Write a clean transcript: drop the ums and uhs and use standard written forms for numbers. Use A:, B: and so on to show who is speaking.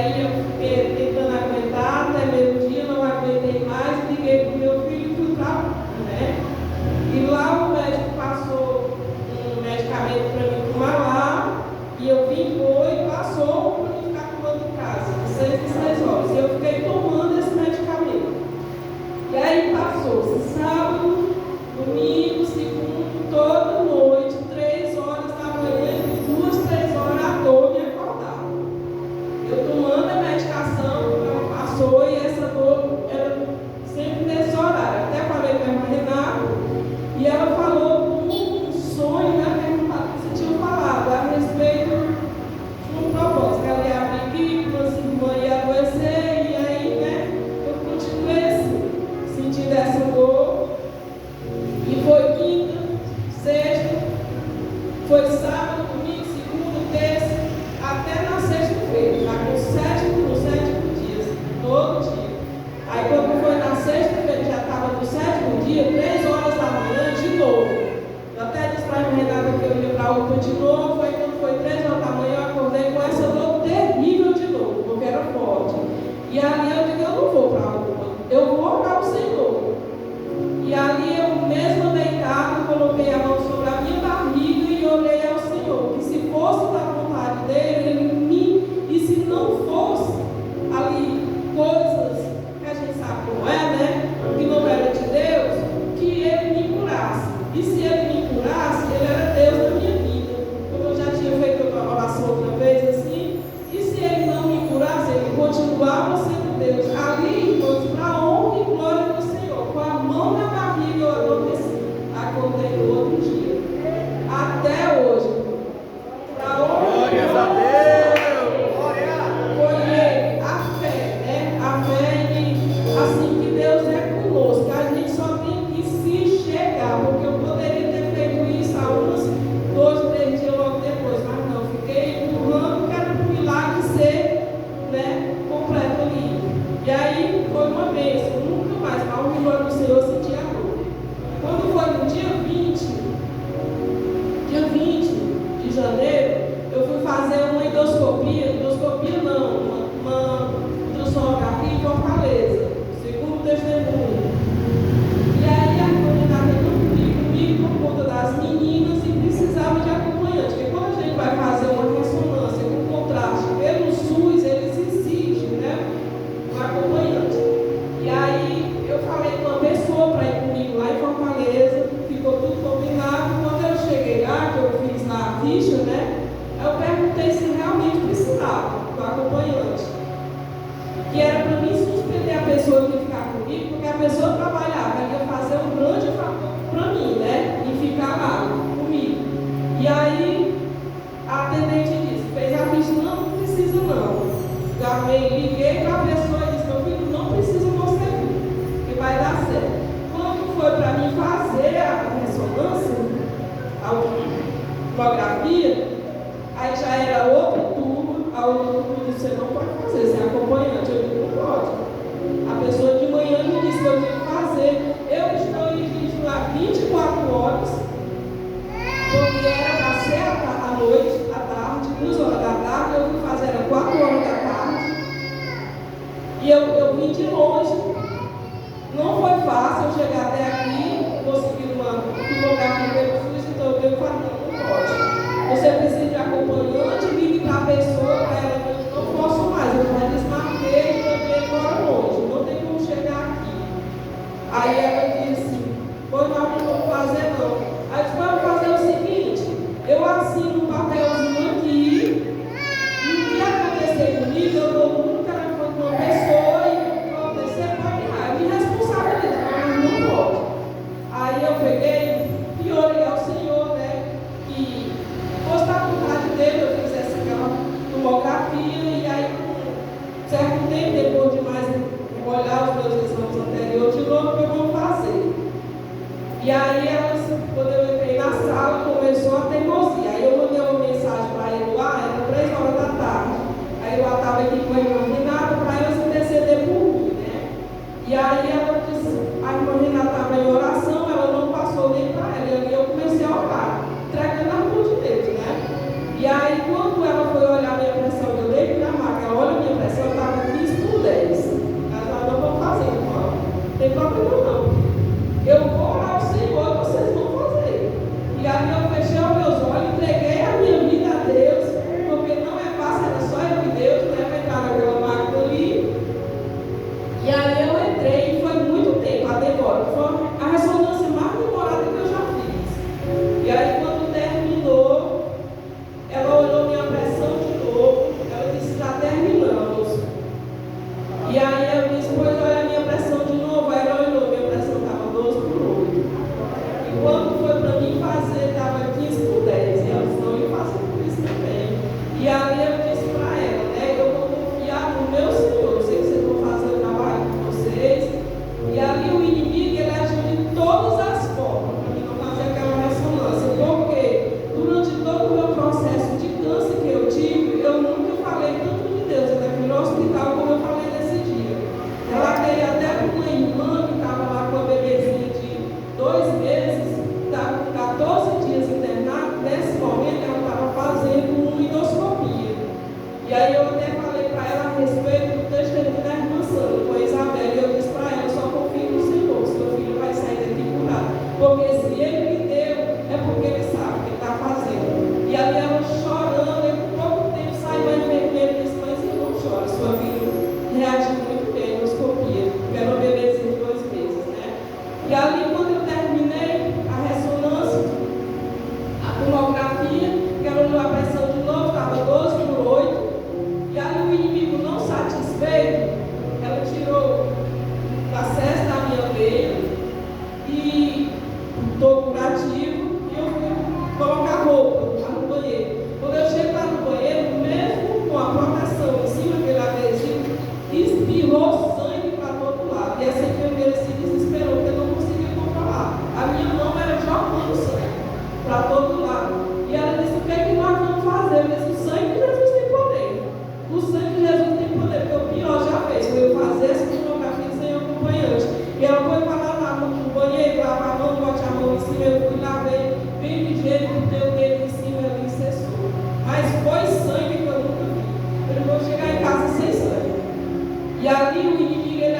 A: aí eu fiquei tentando aguentar até meio-dia, não aguentei mais, liguei para o meu filho e fui para lá, né? E lá o médico passou um medicamento para mim tomar lá, e eu vim e passou para mim ficar tomando em casa, de 6 em 6 horas. E eu fiquei tomando esse medicamento. E aí passou sábado, domingo, segundo, toda noite, 3 horas da manhã, 2, 3 horas à dor me acordar. Eu tomando a medicação, ela passou e essa dor era sempre nesse horário. Até falei com a irmã Renata e ela falou um sonho, né, que você tinha falado a respeito de um propósito, que ela ia abrir aqui, que nossa irmã ia adoecer, e aí, né, eu continuei assim, sentindo essa dor. E foi quinta, sexta, foi sábado, domingo, segunda, terça, até na sexta-feira, já com 7 dias, todo dia. Aí quando foi na sexta-feira, já estava no 7º dia, 3 horas da manhã, de novo. Eu até disse para a Renata que eu ia para a UPA de novo, aí quando foi 3 horas da manhã, eu acordei com essa dor terrível de novo, porque era forte. E ali eu digo, eu não vou para a UPA, eu vou para o Senhor. E ali eu mesmo deitado, coloquei a mão sobre a minha barriga e orei ao Senhor, que se fosse da vontade dele, ele me, e se não fosse ali coisas que a gente sabe como é, né, que não era de Deus, que ele me curasse. E se ele me curasse, ele era Deus na minha vida. Como eu já tinha feito outra oração outra vez assim, e se ele não me curasse, ele continuava sendo Deus. Ali, irmãos, para a honra e glória do Senhor, com a mão na barriga eu adormeci. Acordei no outro dia. Até hoje. Para a honra e glória a Deus. Foi ele, a fé, né? A fé e assim que Deus é conosco. A gente só tem que se chegar, porque eu poderia ter feito isso há uns 2, 3 dias logo depois, mas não, fiquei empurrando, porque era um milagre ser, né, completo ali. E aí foi uma bênção, nunca mais, para o glória do Senhor, eu senti a dor. Quando foi no dia 20 de janeiro, eu fui fazer uma endoscopia não, uma ultrassonografia em Fortaleza, segundo testemunho. E aí a comunidade não queria comigo por conta das meninas e precisava de acompanhante, porque quando a gente vai fazer uma ressonância com contraste pelo SUS, eles exigem, né, um acompanhante. E aí eu falei com uma pessoa para ir comigo lá em Fortaleza, ficou tudo combinado. Quando eu cheguei lá, que eu fiz lá a ficha, né, eu perguntei se realmente precisava do acompanhante. Que era para mim suspender a pessoa que ia ficar comigo, porque a pessoa trabalhava, ia fazer um grande favor para mim, né, e ficar lá comigo. E aí a atendente disse, fez a ficha, não precisa não. Liguei para a pessoa e disse, meu filho, não precisa você vir, que vai dar certo. Quando foi para mim fazer a ressonância, a tomografia, aí já era outra turma, a outra turma disse, você não pode fazer, você é acompanhante. Eu digo, não pode. A pessoa de manhã me disse que eu tinha que fazer. Eu estou dirigindo lá 24 horas, porque era para ser à noite, à tarde, 2 horas da tarde, eu fui fazer, era 4 horas da tarde. E eu vim de longe. Não foi fácil eu chegar até aqui, conseguir uma tomografia pelo SUS, então eu tenho que falar, não pode. Você precisa de acompanhante, ligue para a pessoa, para ela, eu não posso mais, eu já desmarquei e também moro longe, não tem como chegar aqui. Aí ela disse, pois nós não vamos fazer não. Aí eu disse, vamos fazer o seguinte, eu assino um papelzinho aqui, e o que acontecer comigo, eu dou um telefone de uma pessoa e o que acontecer pode ir lá. Eu me responsabilizo, mas não pode. Aí eu peguei e orei ao Senhor, né, que fosse da vontade dele, eu fizesse aquela tomografia, e aí, com certo tempo, depois de mais olhar os meus exames anteriores de novo, eu vou fazer. E aí, quando eu entrei na sala, começou a teimosia. Aí eu mandei uma mensagem para ele lá, era 3 horas da tarde. Aí eu estava aqui com a irmã Renata para ela se interceder por mim, né? E aí ela disse, a irmã Renata estava em oração, ela não passou nem para ela. E eu comecei a orar, entregando a mão de Deus, né? E aí quando ela foi olhar minha pressão, eu dei na maca, ela olha minha pressão, ali o inimigo ele